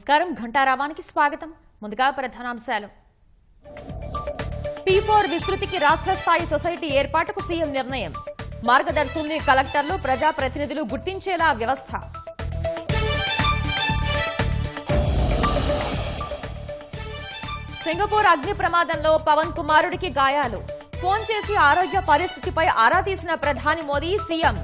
నమస్కారం ఘంటారావానికి స్వాగతం. ముందుగా ప్రధానాంశాలు. P4 విస్తృతికి రాష్ట్ర స్థాయి సొసైటీ ఏర్పాటుకు సీఎం నిర్ణయం. మార్గదర్శుల్ని కలెక్టర్లు ప్రజాప్రతినిధులు గుర్తించేలా వ్యవస్థ. సింగపూర్ అగ్ని ప్రమాదంలో పవన్ కుమారుడికి గాయాలు. ఫోన్ చేసి ఆరోగ్య పరిస్థితిపై ఆరా తీసిన ప్రధాని మోదీ, సీఎం.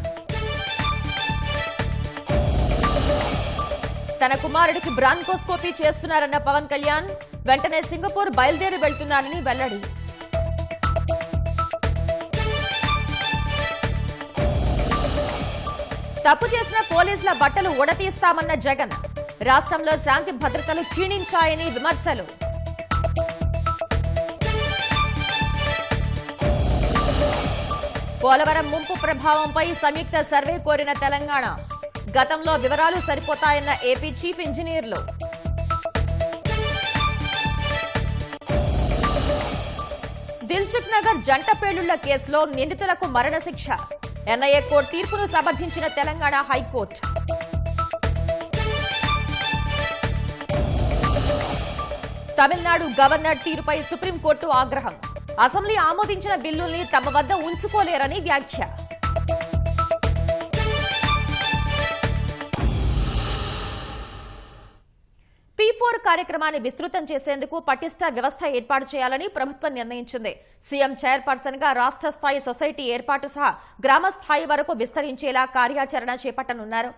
తన కుమారుడికి బ్రాన్కోస్కోపీ చేస్తున్నారన్న పవన్ కళ్యాణ్, వెంటనే సింగపూర్ బయలుదేరి వెళ్తున్నారని వెల్లడి. తప్పు చేసిన పోలీసుల బట్టలు ఉడతీస్తామన్న జగన్, రాష్ట్రంలో శాంతి భద్రతలు క్షీణించాయని విమర్శలు. పోలవరం ముంపు ప్రభావంపై సంయుక్త సర్వే కోరిన తెలంగాణ, గతంలో వివరాలు సరిపోతాయన్న ఏపీ చీఫ్ ఇంజనీర్లు. దిల్సుఖ్ నగర్ జంట పేలుళ్ల కేసులో నిందితులకు మరణశిక్ష. ఎన్ఐఏ కోర్టు తీర్పును సమర్థించిన తెలంగాణ హైకోర్టు. తమిళనాడు గవర్నర్ తీరుపై సుప్రీంకోర్టు ఆగ్రహం. అసెంబ్లీ ఆమోదించిన బిల్లుల్ని తమ వద్ద ఉంచుకోలేరని వ్యాఖ్య. P4 కార్యక్రమాన్ని విస్తృతం చేసేందుకు పటిష్ట వ్యవస్థ ఏర్పాటు చేయాలని ప్రభుత్వం నిర్ణయించింది. సీఎం చైర్పర్సన్ గా రాష్ట్ర స్థాయి సొసైటీ ఏర్పాటు సహా గ్రామ స్థాయి వరకు విస్తరించేలా కార్యాచరణ చేపట్టనున్నారు.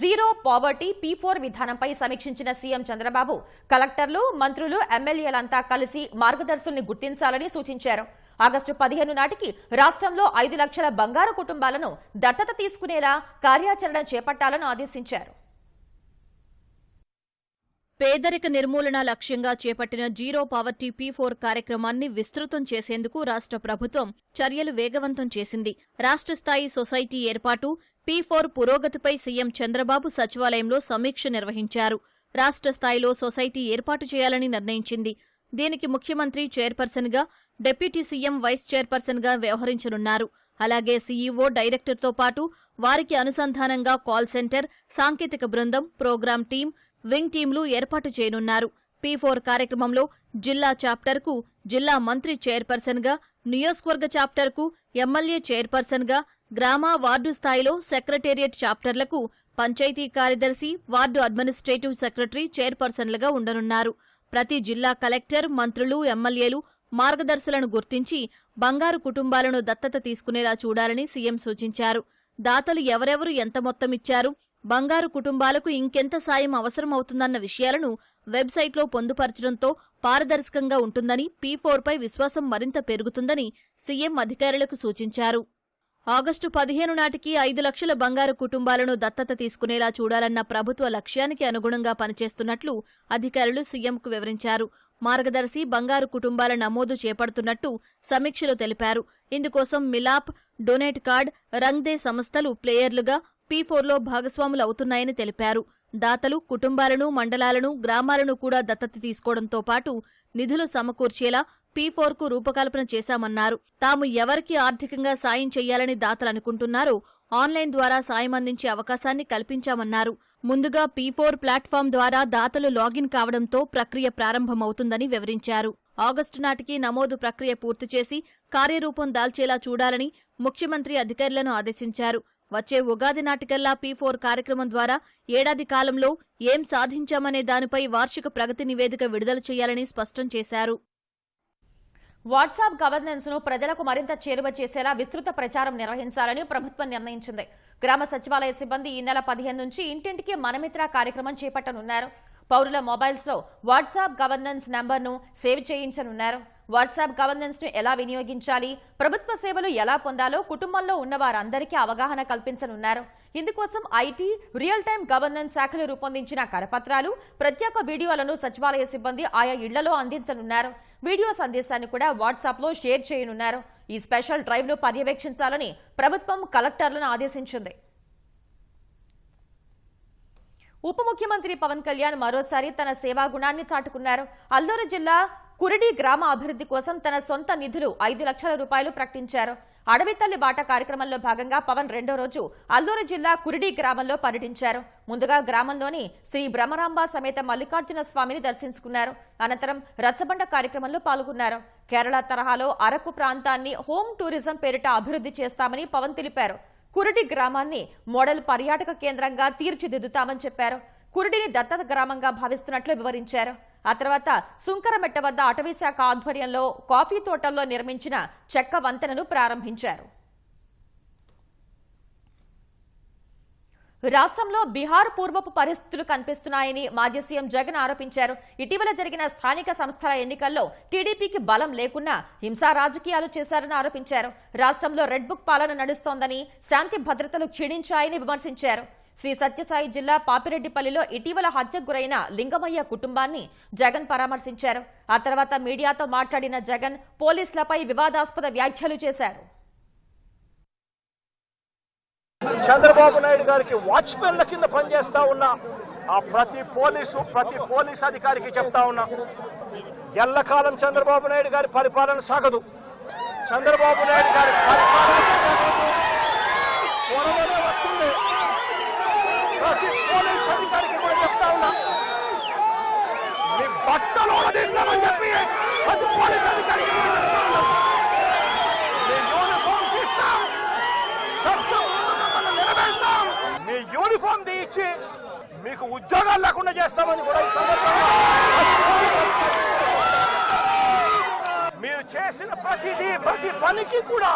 జీరో పావర్టీ P4 విధానంపై సమీక్షించిన సీఎం చంద్రబాబు, కలెక్టర్లు, మంత్రులు, ఎమ్మెల్యేలంతా కలిసి మార్గదర్శుల్ని గుర్తించాలని సూచించారు. ఆగస్టు 15 నాటికి రాష్ట్రంలో 5 లక్షల బంగారు కుటుంబాలను దత్తత తీసుకునేలా కార్యాచరణ చేపట్టాలని ఆదేశించారు. పేదరిక నిర్మూలన లక్ష్యంగా చేపట్టిన జీరో పావర్టీ P4 కార్యక్రమాన్ని విస్తృతం చేసేందుకు రాష్ట్ర ప్రభుత్వం చర్యలు వేగవంతం చేసింది. రాష్ట్ర స్థాయి సొసైటీ ఏర్పాటు, P4 పురోగతిపై సీఎం చంద్రబాబు సచివాలయంలో సమీక్ష నిర్వహించారు. రాష్ట్ర స్థాయిలో సొసైటీ ఏర్పాటు చేయాలని నిర్ణయించింది. దీనికి ముఖ్యమంత్రి చైర్పర్సన్గా, డిప్యూటీ సీఎం వైస్ చైర్పర్సన్గా వ్యవహరించనున్నారు. అలాగే సీఈఓ, డైరెక్టర్తో పాటు వారికి అనుసంధానంగా కాల్ సెంటర్, సాంకేతిక బృందం, ప్రోగ్రాం టీం, వింగ్ టీంలు ఏర్పాటు చేయనున్నారు. P4 కార్యక్రమంలో జిల్లా చాప్టర్కు జిల్లా మంత్రి చైర్పర్సన్గా, నియోజకవర్గ చాప్టర్కు ఎమ్మెల్యే చైర్పర్సన్గా, గ్రామ, వార్డు స్థాయిలో సెక్రటేరియట్ చాప్టర్లకు పంచాయతీ కార్యదర్శి, వార్డు అడ్మినిస్ట్రేటివ్ సెక్రటరీ చైర్పర్సన్లుగా ఉండనున్నారు. ప్రతి జిల్లా కలెక్టర్, మంత్రులు, ఎమ్మెల్యేలు మార్గదర్శులను గుర్తించి బంగారు కుటుంబాలను దత్తత తీసుకునేలా చూడాలని సీఎం సూచించారు. దాతలు ఎవరెవరు ఎంత మొత్తం ఇచ్చారు, బంగారు కుటుంబాలకు ఇంకెంత సాయం అవసరమవుతుందన్న విషయాలను వెబ్సైట్లో పొందుపరచడంతో పారదర్శకంగా ఉంటుందని, P4పై విశ్వాసం మరింత పెరుగుతుందని సీఎం అధికారులకు సూచించారు. ఆగస్టు 15 నాటికి 5 లక్షల బంగారు కుటుంబాలను దత్తత తీసుకునేలా చూడాలన్న ప్రభుత్వ లక్ష్యానికి అనుగుణంగా పనిచేస్తున్నట్లు అధికారులు సీఎంకు వివరించారు. మార్గదర్శి బంగారు కుటుంబాల నమోదు చేపడుతున్నట్టు సమీక్షలో తెలిపారు. ఇందుకోసం మిలాప్, డొనేట్ కార్డ్, రంగ్దే సంస్థలు ప్లేయర్లుగా P4లో భాగస్వాములు అవుతున్నాయని తెలిపారు. దాతలు కుటుంబాలను, మండలాలను, గ్రామాలను కూడా దత్తత తీసుకోవడంతో పాటు నిధులు సమకూర్చేలా P4కు రూపకల్పన చేశామన్నారు. తాము ఎవరికి ఆర్థికంగా సాయం చేయాలని దాతలు అనుకుంటున్నారో ఆన్లైన్ ద్వారా సాయం అందించే అవకాశాన్ని కల్పించామన్నారు. ముందుగా P4 ప్లాట్ఫామ్ ద్వారా దాతలు లాగిన్ కావడంతో ప్రక్రియ ప్రారంభమవుతుందని వివరించారు. ఆగస్టు నాటికి నమోదు ప్రక్రియ పూర్తి చేసి కార్యరూపం దాల్చేలా చూడాలని ముఖ్యమంత్రి అధికారులను ఆదేశించారు. వచ్చే ఉగాది నాటికల్లా P4 కార్యక్రమం ద్వారా ఏడాది కాలంలో ఏం సాధించామనే దానిపై వార్షిక ప్రగతి నివేదిక విడుదల చేయాలని స్పష్టం చేశారు. వాట్సాప్ గవర్నెన్స్ ను ప్రజలకు మరింత చేరువ చేసేలా విస్తృత ప్రచారం నిర్వహించాలని ప్రభుత్వం నిర్ణయించింది. గ్రామ సచివాలయ సిబ్బంది ఈ నెల 15 నుంచి ఇంటింటికి మనమిత్ర కార్యక్రమం చేపట్టనున్నారు. పౌరుల మొబైల్స్ లో వాట్సాప్ గవర్నెన్స్ నంబర్ను సేవ్ చేయించనున్నారు. వాట్సాప్ గవర్నెన్స్ ను ఎలా వినియోగించాలి, ప్రభుత్వ సేవలు ఎలా పొందాలో కుటుంబంలో ఉన్న వారందరికీ అవగాహన కల్పించనున్నారు. ఇందుకోసం ఐటీ, రియల్ టైం గవర్నెన్స్ శాఖలు రూపొందించిన కరపత్రాలు, ప్రత్యేక వీడియోలను సచివాలయ సిబ్బంది ఆయా ఇళ్లలో అందించనున్నారు. వీడియో సందేశాన్ని కూడా వాట్సాప్ లో షేర్ చేయనున్నారు. ఈ స్పెషల్ డ్రైవ్ ను పర్యవేక్షించాలని ప్రభుత్వం కలెక్టర్లను ఆదేశించింది. ఉప ముఖ్యమంత్రి పవన్ కళ్యాణ్ మరోసారి తన సేవా గుణాన్ని చాటుకున్నారు. అల్లూరు జిల్లా కురిడి గ్రామ అభివృద్ధి కోసం తన సొంత నిధులు 5 లక్షల రూపాయలు ప్రకటించారు. అడవి తల్లి బాట కార్యక్రమంలో భాగంగా పవన్ రెండో రోజు అల్లూరు జిల్లా కురిడి గ్రామంలో పర్యటించారు. ముందుగా గ్రామంలోని శ్రీ బ్రహ్మరాంబ సమేత మల్లికార్జున స్వామిని దర్శించుకున్నారు. అనంతరం రచ్చబండ కార్యక్రమంలో పాల్గొన్నారు. కేరళ తరహాలో అరకు ప్రాంతాన్ని హోమ్ టూరిజం పేరిట అభివృద్ధి చేస్తామని పవన్ తెలిపారు. కురిడి గ్రామాన్ని మోడల్ పర్యాటక కేంద్రంగా తీర్చిదిద్దుతామని చెప్పారు. కురిడిని దత్తత గ్రామంగా భావిస్తున్నట్లు వివరించారు. ఆ తర్వాత సుంకరమెట్ట వద్ద అటవీశాఖ ఆధ్వర్యంలో కాఫీ తోటల్లో నిర్మించిన చెక్క వంతెనను ప్రారంభించారు. రాష్ట్రంలో బీహార్ పూర్వపు పరిస్థితులు కనిపిస్తున్నాయని మాజీ సీఎం జగన్ ఆరోపించారు. ఇటీవల జరిగిన స్థానిక సంస్థల ఎన్నికల్లో టీడీపీకి బలం లేకున్నా హింసా రాజకీయాలు చేశారని ఆరోపించారు. రాష్ట్రంలో రెడ్ బుక్ పాలన నడుస్తోందని, శాంతి భద్రతలు క్షీణించాయని విమర్శించారు. శ్రీ సత్యసాయి జిల్లా పాపిరెడ్డిపల్లిలో ఇటీవల హత్యకు గురైన లింగమయ్య కుటుంబాన్ని జగన్ పరామర్శించారు. ఆ తర్వాత మీడియాతో మాట్లాడిన జగన్ పోలీసులపై వివాదాస్పద వ్యాఖ్యలు చేశారు. చంద్రబాబు నాయుడు గారికి వాచ్మెన్ల కింద పనిచేస్తా ఉన్న ఆ ప్రతి పోలీస్ అధికారికి చెప్తా ఉన్నా, ఎల్లకాలం చంద్రబాబు నాయుడు గారి పరిపాలన సాగదు. చంద్రబాబు నాయుడు గారి పరిపాలన త్వరలోనే వస్తుంది. ప్రతి పోలీస్ అధికారికి కూడా చెప్తా ఉన్నా, మీ బట్టలు తీస్తామని చెప్పి ప్రతి పోలీస్ అధికారికి చెప్తా ఉన్నా, మీ యూనిఫామ్ తీస్తాం, మీ యూనిఫామ్ తీయించి మీకు ఉద్యోగాలు లేకుండా చేస్తామని కూడా ఈ సందర్భంగా మీరు చేసిన ప్రతి పనికి కూడా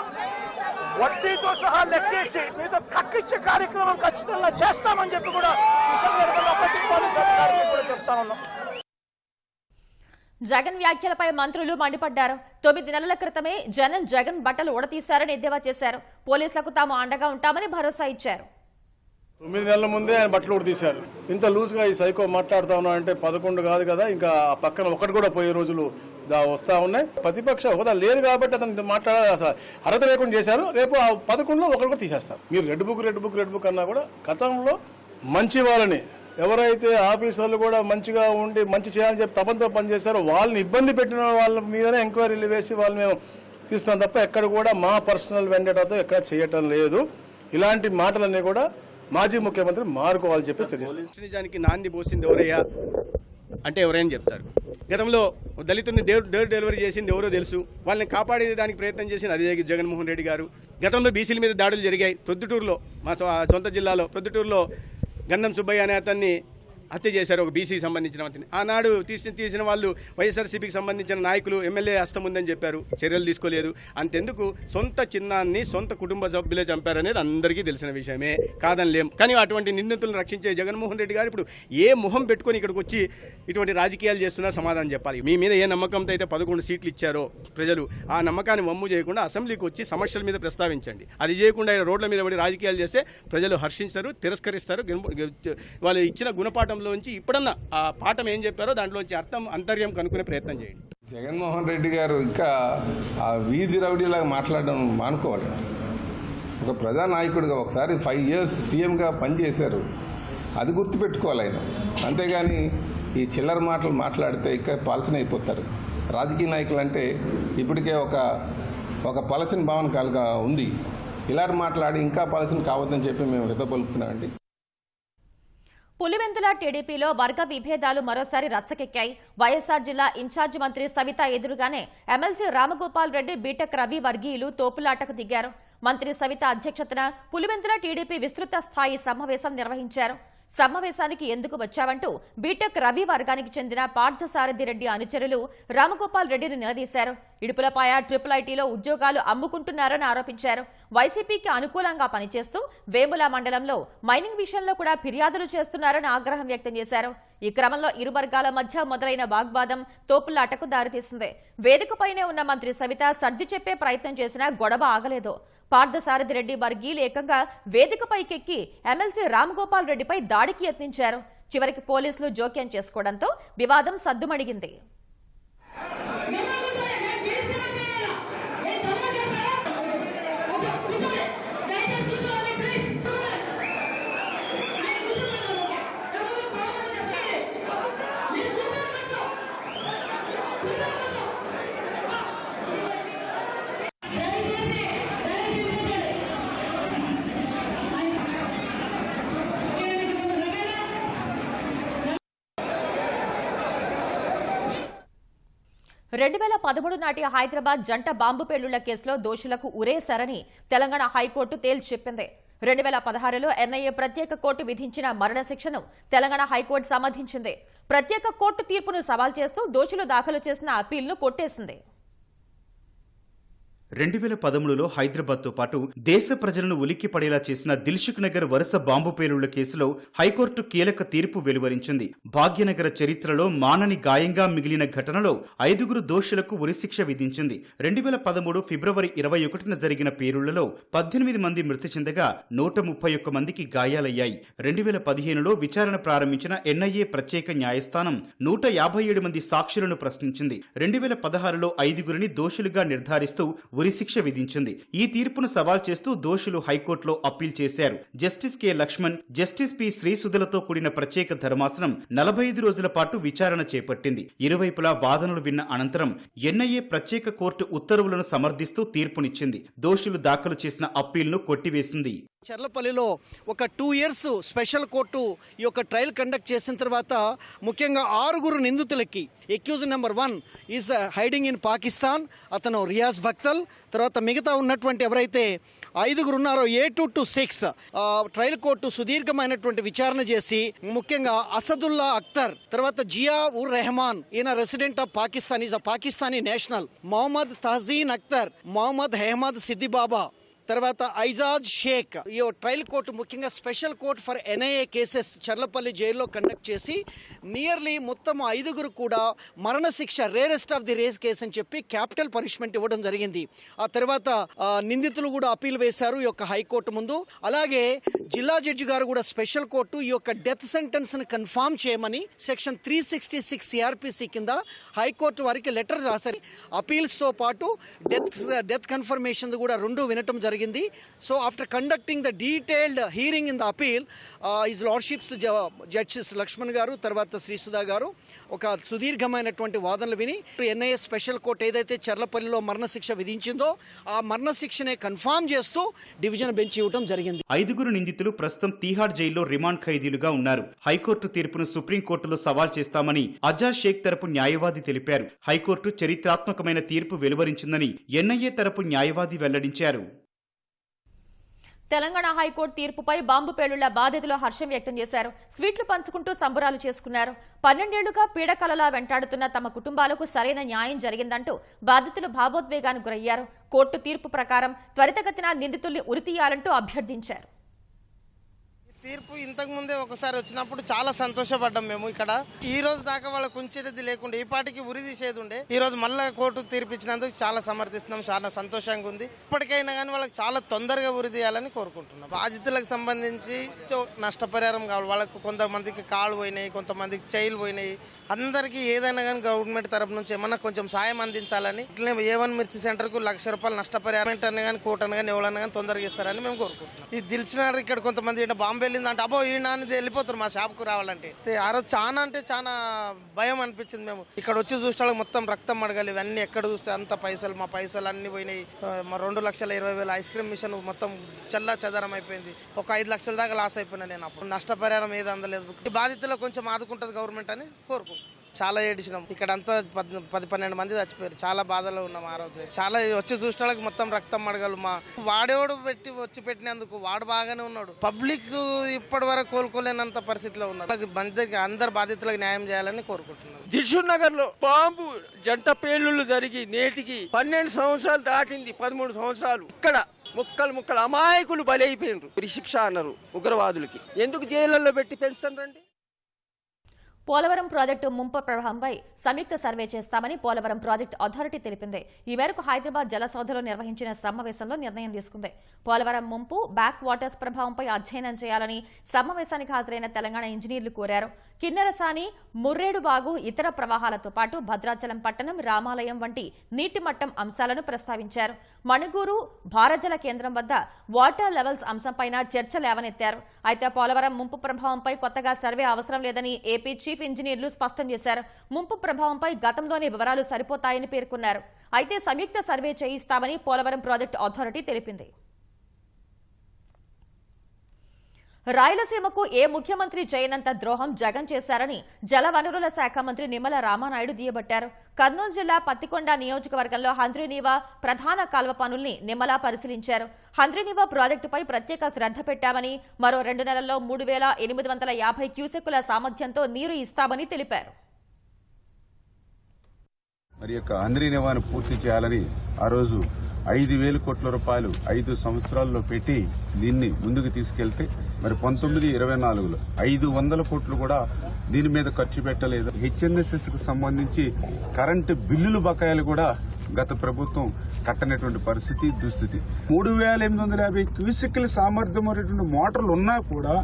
వడ్డీతో సహా లెక్కేసి మీతో కక్కిచ్చే కార్యక్రమం ఖచ్చితంగా చేస్తామని చెప్పి కూడా ఈ సందర్భంగా ప్రతి పోలీసు అధికారికి కూడా చెప్తా ఉన్నాం. జగన్ వ్యాఖ్యలపై మంత్రులు మండిపడ్డారు. 9 నెలల క్రితమే జగన్ బట్టలు ఉడతీశారని ఎద్దేవా చేశారు. పోలీసులకు తాము అండగా ఉంటామని భరోసా ఇచ్చారు. 9 నెలల ముందే ఆయన బట్టలు కూడా తీశారు. ఇంత లూజ్గా ఈ సైకో మాట్లాడుతా ఉన్నా అంటే 11 కాదు కదా, ఇంకా పక్కన ఒకటి కూడా పోయే రోజులు వస్తా ఉన్నాయి. ప్రతిపక్ష హోదా లేదు కాబట్టి అతను అర్హత లేకుండా చేశారు. రేపు ఆ 11లో ఒకటి కూడా తీసేస్తారు. మీరు రెడ్ బుక్ అన్నా కూడా గతంలో మంచి వాళ్ళని, ఎవరైతే ఆఫీసర్లు కూడా మంచిగా ఉండి మంచి చేయాలని చెప్పి తపంతో పనిచేశారో వాళ్ళని ఇబ్బంది పెట్టిన వాళ్ళ మీదనే ఎంక్వైరీలు వేసి వాళ్ళు మేము తీస్తున్నాం తప్ప ఎక్కడ కూడా మా పర్సనల్ వెండేటాతో ఎక్కడ చేయటం లేదు. ఇలాంటి మాటలన్నీ కూడా మాజీ ముఖ్యమంత్రి మారుకోవాలని చెప్పి తెలియజేస్తారు. నిజానికి నాంది పోసింది ఎవరయ్యా అంటే ఎవరైనా చెప్తారు. గతంలో దళితుల్ని డెలివరీ చేసింది ఎవరో తెలుసు. వాళ్ళని కాపాడేదానికి ప్రయత్నం చేసింది అదే జగన్మోహన్ రెడ్డి గారు. గతంలో బీసీల మీద దాడులు జరిగాయి. ప్రొద్దుటూరులో, మా సొంత జిల్లాలో ప్రొద్దుటూరులో గంధం సుబ్బయ్య అనే అతన్ని హత్య చేశారు, ఒక బీసీకి సంబంధించిన అతన్ని. ఆనాడు తీసిన వాళ్ళు వైఎస్ఆర్సీపీకి సంబంధించిన నాయకులు ఎమ్మెల్యే హస్తం ఉందని చెప్పారు, చర్యలు తీసుకోలేదు. అంతెందుకు సొంత చిన్నాన్ని సొంత కుటుంబ సభ్యులే చంపారనేది అందరికీ తెలిసిన విషయమే, కాదనిలేం. కానీ అటువంటి నిందితులను రక్షించే జగన్మోహన్ రెడ్డి గారు ఇప్పుడు ఏ మొహం పెట్టుకొని ఇక్కడికి వచ్చి ఇటువంటి రాజకీయాలు చేస్తున్నారో సమాధానం చెప్పాలి. మీ మీద ఏ నమ్మకంతో అయితే 11 సీట్లు ఇచ్చారో ప్రజలు, ఆ నమ్మకాన్ని వమ్ము చేయకుండా అసెంబ్లీకి వచ్చి సమస్యల మీద ప్రస్తావించండి. అది చేయకుండా రోడ్ల మీద పడి రాజకీయాలు చేస్తే ప్రజలు హర్షించరు, తిరస్కరిస్తారు. వాళ్ళు ఇచ్చిన గుణపాఠంలోంచి ఇప్పుడన్నా ఆ పాఠం ఏం చెప్పారో దాంట్లోంచి అంతర్యం కనుక్కునే ప్రయత్నం చేయండి. జగన్మోహన్ రెడ్డి గారు ఇంకా ఆ వీధి రౌడీలాగా మాట్లాడడం మానుకోవాలి. ఒక ప్రజానాయకుడిగా ఒకసారి 5 years సీఎంగా పనిచేశారు, అది గుర్తుపెట్టుకోవాలి ఆయన. అంతేగాని ఈ చిల్లర మాటలు మాట్లాడితే ఇంకా పాలసన అయిపోతారు. రాజకీయ నాయకులు అంటే ఇప్పటికే ఒక పలసిన భావన కాలుగా ఉంది. ఇలాంటి మాట్లాడి ఇంకా పలసిన కావద్దని చెప్పి మేము హితపలుకుతున్నామండి. పులివెందుల టీడీపీలో వర్గ విభేదాలు మరోసారి రచ్చకెక్కాయి. వైఎస్ఆర్ జిల్లా ఇన్ఛార్జి మంత్రి సవిత ఎదురుగానే ఎమ్మెల్సీ రామగోపాల్ రెడ్డి, బీటెక్ రవి వర్గీయులు తోపులాటకు దిగారు. మంత్రి సవిత అధ్యక్షతన పులివెందుల టీడీపీ విస్తృత స్థాయి సమావేశం నిర్వహించారు. సమావేశానికి ఎందుకు వచ్చావంటూ బీటెక్ రవి వర్గానికి చెందిన పార్థసారథి రెడ్డి అనుచరులు రామగోపాల్ రెడ్డిని నిలదీశారు. ఇడుపులపాయ ట్రిపుల్-ఐటీలో ఉద్యోగాలు అమ్ముకుంటున్నారని ఆరోపించారు. వైసీపీకి అనుకూలంగా పనిచేస్తూ వేముల మండలంలో మైనింగ్ విషయంలో కూడా ఫిర్యాదులు చేస్తున్నారని ఆగ్రహం వ్యక్తం చేశారు. ఈ క్రమంలో ఇరు వర్గాల మధ్య మొదలైన వాగ్వాదం తోపులాటకు దారితీసింది. వేదికపైనే ఉన్న మంత్రి సవిత సర్ది చెప్పే ప్రయత్నం చేసినా గొడవ ఆగలేదు. పార్థసారథి రెడ్డి వర్గీయులు ఏకంగా వేదికపైకెక్కి ఎమ్మెల్సీ రామగోపాల్ రెడ్డిపై దాడికి యత్నించారు. చివరికి పోలీసులు జోక్యం చేసుకోవడంతో వివాదం సద్దుమణిగింది. 2013 నాటి హైదరాబాద్ జంట బాంబు పేలుళ్ల కేసులో దోషులకు ఉరేశారని తెలంగాణ హైకోర్టు తేల్చి చెప్పింది. 2016లో ఎన్ఐఏ ప్రత్యేక కోర్టు విధించిన మరణశిక్షను తెలంగాణ హైకోర్టు సమర్థించింది. ప్రత్యేక కోర్టు తీర్పును సవాల్ చేస్తూ దోషులు దాఖలు చేసిన అప్పీల్ను కొట్టేసింది. 2013లో హైదరాబాద్తో పాటు దేశ ప్రజలను ఉలిక్కి పడేలా చేసిన దిల్సుఖ్ నగర్ వరుస బాంబు పేలుళ్ల కేసులో హైకోర్టు కీలక తీర్పు వెలువరించింది. భాగ్యనగర చరిత్రలో మానని గాయంగా మిగిలిన ఘటనలో 5 దోషులకు ఉరిశిక్ష విధించింది. 2013 ఫిబ్రవరి 21న జరిగిన పేలుళ్లలో 18 మంది మృతి చెందగా 131 మందికి గాయాలయ్యాయి. 2015లో విచారణ ప్రారంభించిన ఎన్ఐఏ ప్రత్యేక న్యాయస్థానం 157 మంది సాక్షులను ప్రశ్నించింది. 2016లో 5 దోషులుగా నిర్ధారిస్తూ ఉరిశిక్ష విధించింది. ఈ తీర్పును సవాల్ చేస్తూ దోషులు హైకోర్టులో అప్పీల్ చేశారు. Justice K Lakshman, justice P శ్రీసుధలతో కూడిన ప్రత్యేక ధర్మాసనం 45 రోజుల పాటు విచారణ చేపట్టింది. ఇరువైపులా వాదనలు విన్న అనంతరం ఎన్ఐఏ ప్రత్యేక కోర్టు ఉత్తర్వులను సమర్థిస్తూ తీర్పునిచ్చింది. దోషులు దాఖలు చేసిన అప్పీల్ను కొట్టివేసింది. చర్లపల్లిలో ఒక 2 ఇయర్స్ స్పెషల్ కోర్టు ఈ యొక్క ట్రయల్ కండక్ట్ చేసిన తర్వాత ముఖ్యంగా 6 నిందితులకి accused number 1 is hiding in Pakistan, అతను రియాజ్ భక్తల్. తర్వాత మిగతా ఉన్నటువంటి ఎవరైతే 5 ఉన్నారో A2 to 6 ట్రయల్ కోర్టు సుదీర్ఘమైనటువంటి విచారణ చేసి ముఖ్యంగా అసదుల్లా అఖ్తర్, తర్వాత జియా ఉర్ రెహమాన్, ఈయన resident of Pakistan, is a Pakistani national, Mohammed Tahseen Akhtar, Mohammed Ahmed Siddibapa, తర్వాత ఐజాజ్ షేక్. ఈ ట్రయల్ కోర్టు ముఖ్యంగా special court for NIA cases Cherlapally జైల్లో కండక్ట్ చేసి నియర్లీ మొత్తం 5 కూడా మరణశిక్ష rarest of the rare case అని చెప్పి క్యాపిటల్ పనిష్మెంట్ ఇవ్వడం జరిగింది. ఆ తర్వాత నిందితులు కూడా అప్పీల్ వేశారు ఈ యొక్క హైకోర్టు ముందు. అలాగే జిల్లా జడ్జి గారు కూడా స్పెషల్ కోర్టు ఈ యొక్క డెత్ సెంటెన్స్ ని కన్ఫర్మ్ చేయమని సెక్షన్ 366 సిఆర్పిసి కింద హైకోర్టు వారికి లెటర్ రాశారు. అపీల్స్ తో పాటు డెత్ కన్ఫర్మేషన్ కూడా 2 వినటం జరిగింది. So after conducting the detailed hearing in the appeal his lordships judges Laxman garu తర్వాత శ్రీసుధా గారు ఒక సుదీర్ఘమైనటువంటి వాదనలు విని ఎన్ఐఏ స్పెషల్ కోర్టు ఏదైతే చర్లపల్లిలో మరణశిక్ష విధించిందో ఆ మరణశిక్షనే కన్ఫర్మ్ చేస్తూ డివిజన్ బెంచ్ ఇవ్వడం జరిగింది. 5 నిందితులు ప్రస్తుతం తీహార్ జైల్లో రిమాండ్ ఖైదీలుగా ఉన్నారు. హైకోర్టు తీర్పును సుప్రీంకోర్టులో సవాల్ చేస్తామని అజాజ్ షేక్ తరపు న్యాయవాది తెలిపారు. హైకోర్టు చరిత్రాత్మకమైన తీర్పు వెలువరించిందని ఎన్ఐఏ తరపు న్యాయవాది వెల్లడించారు. తెలంగాణ హైకోర్టు తీర్పుపై బాంబు పేలుళ్ల బాధితులు హర్షం వ్యక్తం చేశారు. స్వీట్లు పంచుకుంటూ సంబరాలు చేసుకున్నారు. 12 ఏళ్లుగా పీడకలలా వెంటాడుతున్న తమ కుటుంబాలకు సరైన న్యాయం జరిగిందంటూ బాధితులు భావోద్వేగానికి గురయ్యారు. కోర్టు తీర్పు ప్రకారం త్వరితగతిన నిందితుల్ని ఉరితీయాలంటూ అభ్యర్థించారు. తీర్పు ఇంతకు ముందే ఒకసారి వచ్చినప్పుడు చాలా సంతోషపడ్డాం మేము. ఇక్కడ ఈ రోజు దాకా వాళ్ళకు ఉంచేది లేకుండా ఈ పాటికి ఉరి తీసేది ఉండే. ఈ రోజు మళ్ళీ కోర్టు తీర్పు ఇచ్చినందుకు చాలా సమర్థిస్తున్నాం, చాలా సంతోషంగా ఉంది. ఇప్పటికైనా కానీ వాళ్ళకి చాలా తొందరగా ఉరి తీయాలని కోరుకుంటున్నాం. బాధితులకు సంబంధించి నష్టపరిహారం కావాలి. వాళ్ళకు కొంతమందికి కాళ్ళు పోయినాయి, కొంతమందికి చెయ్యిలు పోయినాయి. అందరికీ ఏదైనా కానీ గవర్నమెంట్ తరపు నుంచి ఏమన్నా కొంచెం సాయం అందించాలని ఇట్లనే A1 మిర్చి సెంటర్కు ₹1,00,000 నష్టపరిహారం అన్న కానీ కోర్టు అన్న కానీ ఎవరన్నా కానీ తొందరగా ఇస్తారని మేము కోరుకుంటున్నాం. ఈ దిల్చినారు ఇక్కడ కొంతమంది ఇక్కడ బాంబే వెళ్ళిందంటే అబ్బో ఈ నాన్న వెళ్ళిపోతారు మా షాప్కు రావాలంటే. ఆ రోజు చాలా అంటే చాలా భయం అనిపించింది. మేము ఇక్కడ వచ్చి చూస్తే మొత్తం రక్తం అడగాలి. ఇవన్నీ ఎక్కడ చూస్తే అంత పైసలు, మా పైసలు అన్ని పోయినాయి. మా 2,20,000 ఐస్ క్రీమ్ మిషన్ మొత్తం చల్లా చెదరం అయిపోయింది. ఒక 5 లక్షల దాకా లాస్ అయిపోయినా నేను. అప్పుడు నష్టపరిహారం ఏది అందలేదు. ఈ బాధితులకు కొంచెం ఆదుకుంటుంది గవర్నమెంట్ అని కోరుకుంటున్నాం. చాలా ఏడిచినాం. ఇక్కడ అంతా 10-12 మంది చచ్చిపోయారు. చాలా బాధలో ఉన్నాం ఆ రోజు. చాలా వచ్చి చూసేవాళ్ళకి మొత్తం రక్తం అడగలు. మా వాడేవాడు వచ్చి పెట్టినందుకు వాడు బాగానే ఉన్నాడు. పబ్లిక్ ఇప్పటి వరకు కోలుకోలేనంత పరిస్థితిలో ఉన్నారు. అందరు బాధితులకు న్యాయం చేయాలని కోరుకుంటున్నారు. దిల్సుఖ్ నగర్ లో బాంబు జంట పేలుళ్లు జరిగి నేటికి 12 సంవత్సరాలు దాటింది. 13 సంవత్సరాలు ఇక్కడ ముక్కలు అమాయకులు బలైపోయినారు. ఉరిశిక్ష అన్నారు ఉగ్రవాదులకి. ఎందుకు జైళ్లలో పెట్టి పెంచుతారండి? పోలవరం ప్రాజెక్టు ముంపు ప్రభావంపై సంయుక్త సర్వే చేస్తామని పోలవరం ప్రాజెక్టు అథారిటీ తెలిపింది. ఈ మేరకు హైదరాబాద్ జలసౌధలో నిర్వహించిన సమావేశంలో నిర్ణయం తీసుకుంది. పోలవరం ముంపు, బ్యాక్ వాటర్స్ ప్రభావంపై అధ్యయనం చేయాలని సమావేశానికి హాజరైన తెలంగాణ ఇంజనీర్లు కోరారు. కిన్నెరసాని, ముర్రేడువాగు, ఇతర ప్రవాహాలతో పాటు భద్రాచలం పట్టణం, రామాలయం వంటి నీటి మట్టం అంశాలను ప్రస్తావించారు. మణుగూరు భారజల కేంద్రం వద్ద వాటర్ లెవెల్స్ అంశంపైన చర్చ లేవనెత్తారు. అయితే పోలవరం ముంపు ప్రభావంపై కొత్తగా సర్వే అవసరం లేదని ఏపీ చీఫ్ ఇంజనీర్లు స్పష్టం చేశారు. ముంపు ప్రభావంపై గతంలోని వివరాలు సరిపోతాయని పేర్కొన్నారు. అయితే సంయుక్త సర్వే చేయిస్తామని పోలవరం ప్రాజెక్టు అథారిటీ తెలిపింది. రాయలసీమకు ఏ ముఖ్యమంత్రి చేయనంత ద్రోహం జగన్ చేశారని జలవనరుల శాఖ మంత్రి నిమ్మల రామానాయుడు దుయ్యబట్టారు. కర్నూలు జిల్లా పత్తికొండ నియోజకవర్గంలో హంద్రీనీవా ప్రధాన కాల్వ పనుల్ని నిమ్మల పరిశీలించారు. హంద్రీనీవా ప్రాజెక్టుపై ప్రత్యేక శ్రద్ధ పెట్టామని, మరో 2 నెలల్లో 3850 క్యూసెక్కుల సామర్థ్యంతో నీరు ఇస్తామని తెలిపారు. మరి యొక్క హంద్రీనీవాను పూర్తి చేయాలని ఆ రోజు 5,000 కోట్ల రూపాయలు 5 సంవత్సరాల్లో పెట్టి దీన్ని ముందుకు తీసుకెళ్తే మరి 19-24లో 500 కోట్లు కూడా దీని మీద ఖర్చు పెట్టలేదు. హెచ్ఎన్ఎస్ఎస్ కు సంబంధించి కరెంటు బిల్లులు బకాయిలు కూడా గత ప్రభుత్వం కట్టనటువంటి పరిస్థితి దుస్థితి. 3,850 క్యూసెక్కుల సామర్థ్యం అనేటువంటి మోటార్లు ఉన్నా కూడా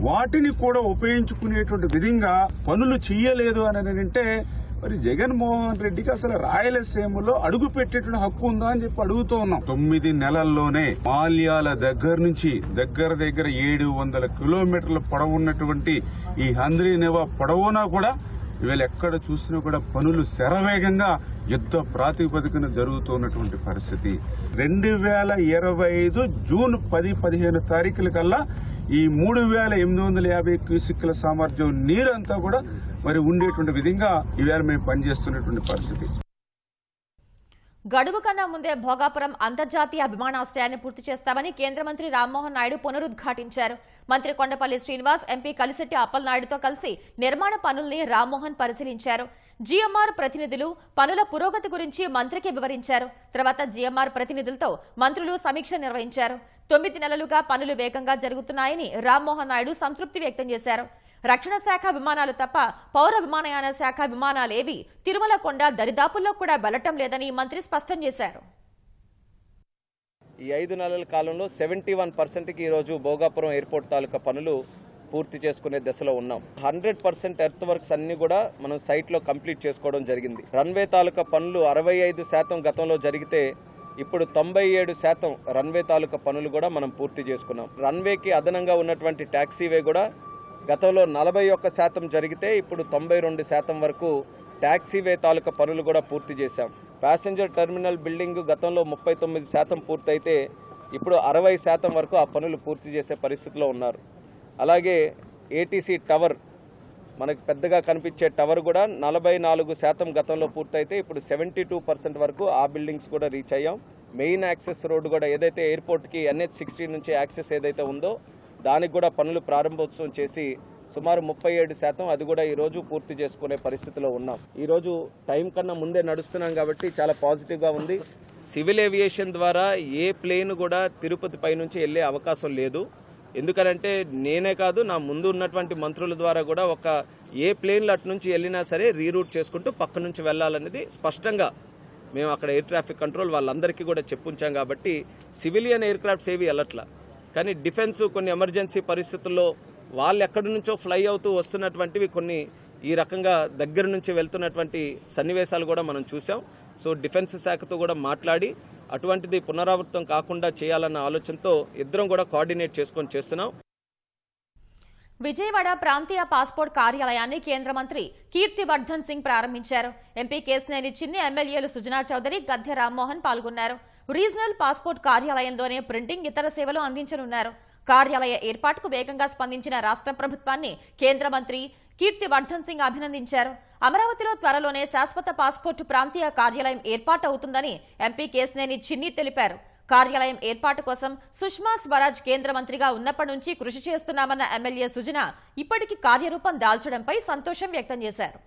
వాటిని కూడా ఉపయోగించుకునేటువంటి విధంగా పనులు చేయలేదు అని అంటే మరి జగన్మోహన్ రెడ్డికి అసలు రాయలసీమలో అడుగు పెట్టేటువంటి హక్కు ఉందా అని చెప్పి అడుగుతూ ఉన్నాం. 9 నెలల్లోనే మాల్యాల దగ్గర నుంచి దగ్గర 700 కిలోమీటర్ల పొడవున్నటువంటి ఈ హంద్రీనీవా పొడవునా కూడా ఇవాళ ఎక్కడ చూసినా కూడా పనులు శరవేగంగా యుద్ధ ప్రాతిపదికన జరుగుతున్నటువంటి పరిస్థితి. 2025 జూన్ 10-15 తారీఖుల కల్లా ఈ 3,850 క్యూసెక్కుల సామర్థ్యం నీరంతా కూడా మరి ఉండేటువంటి విధంగా ఇవాళ మేము పనిచేస్తున్నటువంటి పరిస్థితి. గడువు కన్నా ముందే భోగాపురం అంతర్జాతీయ విమానాశ్రయాన్ని పూర్తి చేస్తామని కేంద్ర మంత్రి రామ్మోహన్ నాయుడు పునరుద్ఘాటించారు. మంత్రి కొండపల్లి శ్రీనివాస్, ఎంపీ కలిశెట్టి అప్పలనాయుడుతో కలిసి నిర్మాణ పనుల్ని రామ్మోహన్ పరిశీలించారు. జీఎంఆర్ ప్రతినిధులు పనుల పురోగతి గురించి మంత్రికి వివరించారు. తర్వాత జీఎంఆర్ ప్రతినిధులతో మంత్రులు సమీక్ష నిర్వహించారు. 9 నెలలుగా పనులు వేగంగా జరుగుతున్నాయని రామ్మోహన్ నాయుడు సంతృప్తి వ్యక్తం చేశారు. రక్షణ శాఖ విమానాలు తప్ప పౌర విమానయాన శాఖ విమానాలేవి తిరుమల కొండ దరిదాపుల్లో కూడా వెళ్లటం లేదని మంత్రి స్పష్టం చేశారు. ఈ 5 నెలల కాలంలో 71%కి ఈరోజు భోగాపురం ఎయిర్పోర్ట్ తాలూకా పనులు పూర్తి చేసుకునే దశలో ఉన్నాం. 100% ఎర్త్ వర్క్స్ అన్ని కూడా మనం సైట్లో కంప్లీట్ చేసుకోవడం జరిగింది. రన్వే తాలూకా పనులు 65% గతంలో జరిగితే ఇప్పుడు 97% రన్వే తాలూకా పనులు కూడా మనం పూర్తి చేసుకున్నాం. రన్వేకి అదనంగా ఉన్నటువంటి టాక్సీవే కూడా గతంలో 41% జరిగితే ఇప్పుడు 92% వరకు టాక్సీవే తాలూకా పనులు కూడా పూర్తి చేశాం. ప్యాసింజర్ టెర్మినల్ బిల్డింగ్ గతంలో 39% పూర్తయితే ఇప్పుడు 60% వరకు ఆ పనులు పూర్తి చేసే పరిస్థితిలో ఉన్నారు. అలాగే ఏటీసీ టవర్, మనకు పెద్దగా కనిపించే టవర్ కూడా 44% గతంలో పూర్తయితే ఇప్పుడు 72% వరకు ఆ బిల్డింగ్స్ కూడా రీచ్ అయ్యాం. మెయిన్ యాక్సెస్ రోడ్డు కూడా ఏదైతే ఎయిర్పోర్ట్కి NH-16 నుంచి యాక్సెస్ ఏదైతే ఉందో దానికి కూడా పనులు ప్రారంభోత్సవం చేసి సుమారు 37% అది కూడా ఈరోజు పూర్తి చేసుకునే పరిస్థితిలో ఉన్నాం. ఈరోజు టైం కన్నా ముందే నడుస్తున్నాం కాబట్టి చాలా పాజిటివ్గా ఉంది. సివిల్ ఏవియేషన్ ద్వారా ఏ ప్లేన్ కూడా తిరుపతి పై నుంచి వెళ్ళే అవకాశం లేదు. ఎందుకనంటే నేనే కాదు, నా ముందు ఉన్నటువంటి మంత్రుల ద్వారా కూడా ఏ ప్లేన్లు అటు నుంచి వెళ్ళినా సరే రీరూట్ చేసుకుంటూ పక్క నుంచి వెళ్ళాలనేది స్పష్టంగా మేము అక్కడ ఎయిర్ ట్రాఫిక్ కంట్రోల్ వాళ్ళందరికీ కూడా చెప్పుంచాం. కాబట్టి సివిలియన్ ఎయిర్ క్రాఫ్ట్స్ ఏవి వెళ్ళట్లా, కానీ డిఫెన్స్ కొన్ని ఎమర్జెన్సీ పరిస్థితుల్లో వాళ్ళు ఎక్కడి నుంచో ఫ్లై అవుతూ వస్తున్నటువంటివి కొన్ని ఈ రకంగా దగ్గర నుంచి వెళ్తున్నటువంటి సన్నివేశాలు కూడా మనం చూసాం. సో డిఫెన్స్ శాఖతో కూడా మాట్లాడి అటువంటిది పునరావృతం కాకుండా చేయాలన్న ఆలోచనతో ఇద్దరం కూడా కోఆర్డినేట్ చేసుకొని చేస్తున్నాం. విజయవాడ ప్రాంతీయ పాస్పోర్ట్ కార్యాలయాన్ని కేంద్ర మంత్రి కీర్తివర్ధన్ సింగ్ ప్రారంభించారు. ఎంపీ కేశినేని చిన్ని, ఎమ్మెల్యేలు సుజనా చౌదరి, గద్దె రామ్మోహన్ పాల్గొన్నారు. రీజనల్ పాస్పోర్ట్ కార్యాలయంలోనే ప్రింటింగ్, ఇతర సేవలు అందించనున్నారు. కార్యాలయ ఏర్పాటుకు వేగంగా స్పందించిన రాష్ట్ర ప్రభుత్వాన్ని కేంద్ర మంత్రి కీర్తివర్ధన్ సింగ్ అభినందించారు. అమరావతిలో త్వరలోనే శాశ్వత పాస్పోర్టు ప్రాంతీయ కార్యాలయం ఏర్పాటవుతుందని ఎంపీ కేశినేని చిన్ని తెలిపారు. కార్యాలయం ఏర్పాటు కోసం సుష్మా స్వరాజ్ కేంద్ర మంత్రిగా ఉన్నప్పటి నుంచి కృషి చేస్తున్నామన్న ఎమ్మెల్యే సుజన ఇప్పటికీ కార్యరూపం దాల్చడంపై సంతోషం వ్యక్తం చేశారు.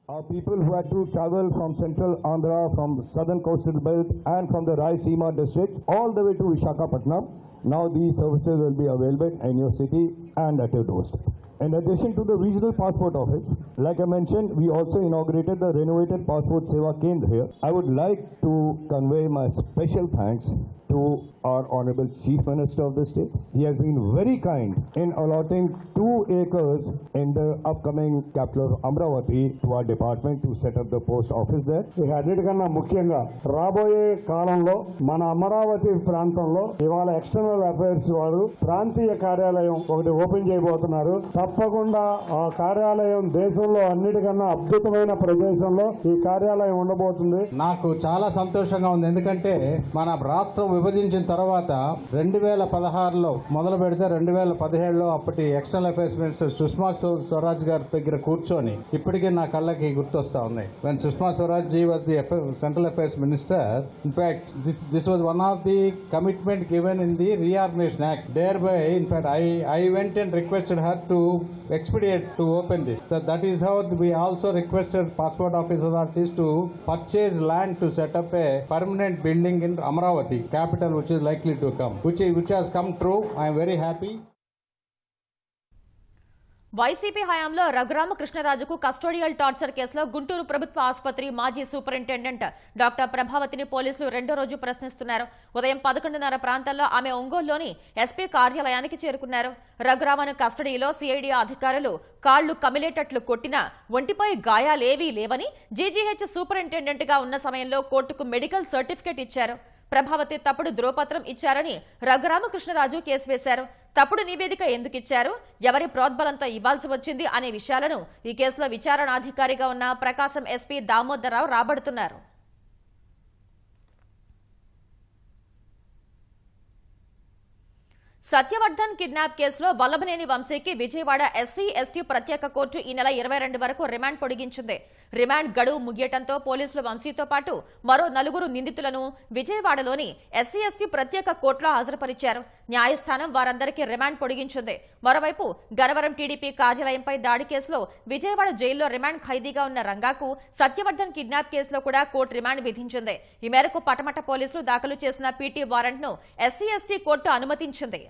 Our people who had to travel from central Andhra, from southern coastal belt and from the Rayalaseema district all the way to Visakhapatnam, now these services will be available in your city and at your doorstep. In addition to the regional passport office, like I mentioned, we also inaugurated the renovated Passport Seva Kendra here. I would like to convey my special thanks to our Honorable Chief Minister of the state. He has been very kind in allotting 2 acres in the upcoming capital of Amravati to our department to set up the post office there. అన్నిటికన్నా ముఖ్యంగా రాబోయే కాలంలో మన అమరావతి ప్రాంతంలో ఇవాళ external affairs వారు ప్రాంతీయ కార్యాలయం ఒకటి ఓపెన్ చేయబోతున్నారు. తప్పకుండా ఆ కార్యాలయం దేశంలో అన్నిటికన్నా అద్భుతమైన ప్రదేశంలో ఈ కార్యాలయం ఉండబోతుంది. నాకు చాలా సంతోషంగా ఉంది, ఎందుకంటే మన రాష్ట్రం విభజించిన తర్వాత 2016లో మొదలు పెడితే 2017లో అప్పటి external affairs minister Sushma Swaraj గారి దగ్గర కూర్చొని ఇప్పటికీ నా కళ్ళకి గుర్తొస్తా ఉన్నాయి. When Sushma Swaraj ji was the central affairs minister, in fact this was one of the commitment given in the reorganisation act. Thereby in fact I went and requested her to expedite to open this. That is how we also requested passport office authorities to purchase land to set up a permanent building in Amaravati, capital which is likely to come, which has come true. I am very happy. YCP హయాంలో రఘురామకృష్ణరాజుకు custodial torture కేసులో గుంటూరు ప్రభుత్వ ఆసుపత్రి మాజీ superintendent doctor ప్రభావతిని పోలీసులు రెండో రోజు ప్రశ్నిస్తున్నారు. ఉదయం 11:30 ప్రాంతాల్లో ఆమె ఒంగోలులోని ఎస్పీ కార్యాలయానికి చేరుకున్నారు. రఘురామను కస్టడీలో సిఐడి అధికారులు కాళ్లు కమిలేటట్లు కొట్టినా ఒంటిపై గాయాలేవీ లేవని జీజీహెచ్ సూపరింటెండెంట్ గా ఉన్న సమయంలో కోర్టుకు మెడికల్ సర్టిఫికెట్ ఇచ్చారు. ప్రభావతి తప్పుడు ధ్రువపత్రం ఇచ్చారని రఘురామకృష్ణరాజు కేసు వేశారు. తప్పుడు నివేదిక ఎందుకు ఇచ్చారు, ఎవరి ప్రోద్బలంతో ఇవ్వాల్సి వచ్చింది అనే విషయాలను ఈ కేసులో విచారణాధికారిగా ఉన్న ప్రకాశం ఎస్పీ దామోదరరావు రాబడుతున్నారు. సత్యవర్ధన్ కిడ్నాప్ కేసులో వల్లభనేని వంశీకి విజయవాడ ఎస్సీ ఎస్టీ ప్రత్యేక కోర్టు ఈ నెల 22 వరకు రిమాండ్ పొడిగించింది. రిమాండ్ గడువు ముగియటంతో పోలీసులు వంశీతో పాటు మరో 4 నిందితులను విజయవాడలోని ఎస్సీ ఎస్టీ ప్రత్యేక కోర్టులో హాజరుపరిచారు. న్యాయస్థానం వారందరికీ రిమాండ్ పొడిగించింది. మరోవైపు గన్నవరం టీడీపీ కార్యాలయంపై దాడి కేసులో విజయవాడ జైల్లో రిమాండ్ ఖైదీగా ఉన్న రంగాకు సత్యవర్ధన్ కిడ్నాప్ కేసులో కూడా కోర్టు రిమాండ్ విధించింది. ఈ మేరకు పటమట పోలీసులు దాఖలు చేసిన పీటీ వారెంట్ ను ఎస్సీ ఎస్టీ కోర్టు అనుమతించింది.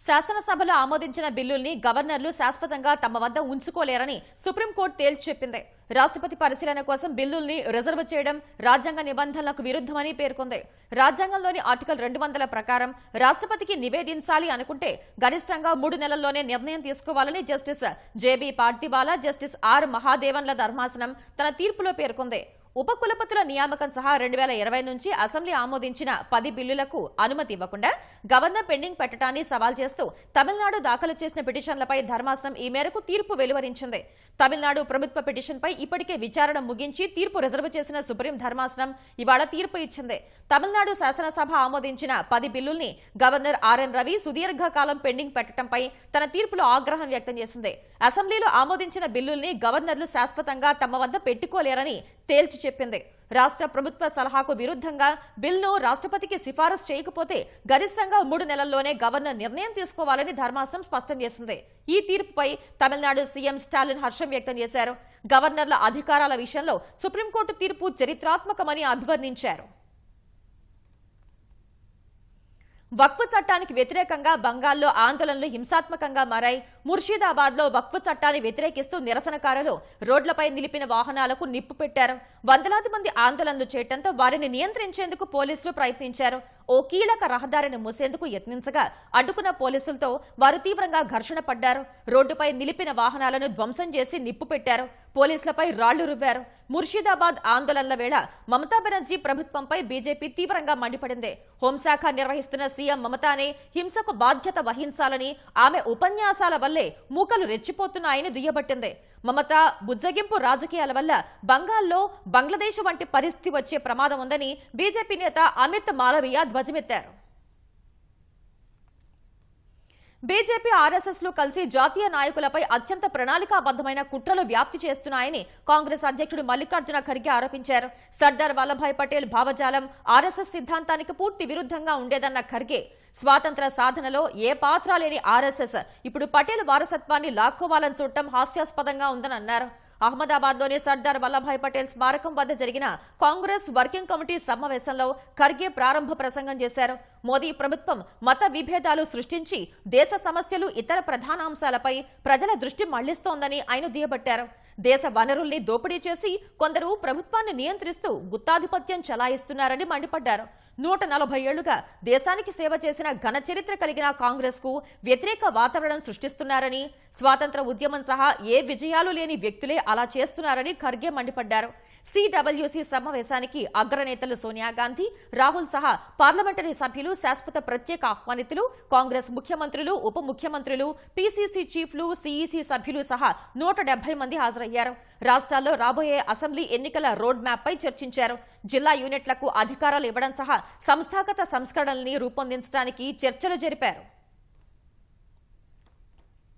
శాసనసభలో ఆమోదించిన బిల్లుల్ని గవర్నర్లు శాశ్వతంగా తమ వద్ద ఉంచుకోలేరని సుప్రీంకోర్టు తేల్చి చెప్పింది. రాష్ట్రపతి పరిశీలన కోసం బిల్లుల్ని రిజర్వ్ చేయడం రాజ్యాంగ నిబంధనలకు విరుద్ధమని పేర్కొంది. రాజ్యాంగంలోని ఆర్టికల్ 200 ప్రకారం రాష్ట్రపతికి నివేదించాలి అనుకుంటే గరిష్టంగా 3 నెలల్లోనే నిర్ణయం తీసుకోవాలని జస్టిస్ జేబీ పార్తివాలా, జస్టిస్ ఆర్ మహాదేవన్ల ధర్మాసనం తన తీర్పులో పేర్కొంది. ఉపకులపతుల నియామకం సహా 2020 నుంచి అసెంబ్లీ ఆమోదించిన 10 బిల్లులకు అనుమతి ఇవ్వకుండా గవర్నర్ పెండింగ్ పెట్టడాన్ని సవాల్ చేస్తూ తమిళనాడు దాఖలు చేసిన పిటిషన్లపై ధర్మాసనం ఈ మేరకు తీర్పు వెలువరించింది. తమిళనాడు ప్రభుత్వ పిటిషన్పై ఇప్పటికే విచారణ ముగించి తీర్పు రిజర్వ్ చేసిన సుప్రీం ధర్మాసనం ఇవాళ తీర్పు ఇచ్చింది. తమిళనాడు శాసనసభ ఆమోదించిన 10 బిల్లుల్ని గవర్నర్ ఆర్ఎన్ రవి సుదీర్ఘకాలం పెండింగ్ పెట్టడంపై తన తీర్పులో ఆగ్రహం వ్యక్తం చేసింది. అసెంబ్లీలో ఆమోదించిన బిల్లుల్ని గవర్నర్లు శాశ్వతంగా తమ వద్ద పెట్టుకోలేరని తేల్చి చెప్పింది. రాష్ట్ర ప్రభుత్వ సలహాకు విరుద్ధంగా బిల్లును రాష్ట్రపతికి సిఫారసు చేయకపోతే గరిష్టంగా 3 నెలల్లోనే గవర్నర్ నిర్ణయం తీసుకోవాలని ధర్మాసనం స్పష్టం చేసింది. ఈ తీర్పుపై తమిళనాడు సీఎం స్టాలిన్ హర్షం వ్యక్తం చేశారు. గవర్నర్ల అధికారాల విషయంలో సుప్రీంకోర్టు తీర్పు చరిత్రాత్మకమని అభివర్ణించారు. వక్ఫ్ చట్టానికి వ్యతిరేకంగా బంగాల్లో ఆందోళనలు హింసాత్మకంగా మారాయి. ముర్షిదాబాద్లో వక్ఫ్ చట్టాన్ని వ్యతిరేకిస్తూ నిరసనకారులు రోడ్లపై నిలిపిన వాహనాలకు నిప్పు పెట్టారు. వందలాది మంది ఆందోళనలు చేయడంతో వారిని నియంత్రించేందుకు పోలీసులు ప్రయత్నించారు. ఓ కీలక రహదారిని మూసేందుకు యత్నించగా అడ్డుకున్న పోలీసులతో వారు తీవ్రంగా ఘర్షణ పడ్డారు. రోడ్డుపై నిలిపిన వాహనాలను ధ్వంసం చేసి నిప్పు పెట్టారు. పోలీసులపై రాళ్లు రువ్వారు. ముర్షిదాబాద్ ఆందోళనల వేళ మమతా బెనర్జీ ప్రభుత్వంపై బీజేపీ తీవ్రంగా మండిపడింది. హోంశాఖ నిర్వహిస్తున్న సీఎం మమతానే హింసకు బాధ్యత వహించాలని, ఆమె ఉపన్యాసాల వల్లే మూకలు రెచ్చిపోతున్నాయని దుయ్యబట్టింది. మమతా బుజ్జగింపు రాజకీయాల వల్ల బంగాల్లో బంగ్లాదేశ్ వంటి పరిస్థితి వచ్చే ప్రమాదం ఉందని బీజేపీ నేత అమిత్ మాలవీయ ధ్వజమెత్తారు. బీజేపీ ఆర్ఎస్ఎస్ లు కలిసి జాతీయ నాయకులపై అత్యంత ప్రణాళికాబద్దమైన కుట్రలు వ్యాప్తి చేస్తున్నాయని కాంగ్రెస్ అధ్యక్షుడు మల్లికార్జున ఖర్గే ఆరోపించారు. సర్దార్ వల్లభాయ్ పటేల్ భావజాలం ఆర్ఎస్ఎస్ సిద్ధాంతానికి పూర్తి విరుద్ధంగా ఉండేదన్న ఖర్గే స్వాతంత్ర సాధనలో ఏ పాత్ర లేని ఆర్ఎస్ఎస్ ఇప్పుడు పటేల్ వారసత్వాన్ని లాక్కోవాలని చూడటం హాస్యాస్పదంగా ఉందని అన్నారు. అహ్మదాబాద్లోని సర్దార్ వల్లభాయ్ పటేల్ స్మారకం వద్ద జరిగిన కాంగ్రెస్ వర్కింగ్ కమిటీ సమావేశంలో ఖర్గే ప్రారంభ ప్రసంగం చేశారు. మోదీ ప్రభుత్వం మత విభేదాలు సృష్టించి దేశ సమస్యలు, ఇతర ప్రధాన అంశాలపై ప్రజల దృష్టి మళ్లిస్తోందని ఆయన దుయ్యబట్టారు. దేశ వనరుల్ని దోపిడీ చేసి కొందరు ప్రభుత్వాన్ని నియంత్రిస్తూ గుత్తాధిపత్యం చలాయిస్తున్నారని మండిపడ్డారు. 140 ఏళ్లుగా దేశానికి సేవ చేసిన ఘన చరిత్ర కలిగిన కాంగ్రెస్ కు వ్యతిరేక వాతావరణం సృష్టిస్తున్నారని, స్వాతంత్ర ఉద్యమం సహా ఏ విజయాలు లేని వ్యక్తులే అలా చేస్తున్నారని ఖర్గే మండిపడ్డారు. సిడబ్ల్యూసీ సమావేశానికి అగ్రనేతలు సోనియా గాంధీ, రాహుల్ సహా పార్లమెంటరీ సభ్యులు, శాశ్వత ప్రత్యేక ఆహ్వానితులు, కాంగ్రెస్ ముఖ్యమంత్రులు, ఉప ముఖ్యమంత్రులు, పీసీసీ చీఫ్లు, సీఈసీ సభ్యులు సహా 170 మంది హాజరయ్యారు. రాష్ట్రాల్లో రాబోయే అసెంబ్లీ ఎన్నికల రోడ్ మ్యాప్ పై చర్చించారు. జిల్లా యూనిట్లకు అధికారాలు ఇవ్వడం సహా సంస్థాగత సంస్కరణల్ని రూపొందించడానికి చర్చలు జరిపారు.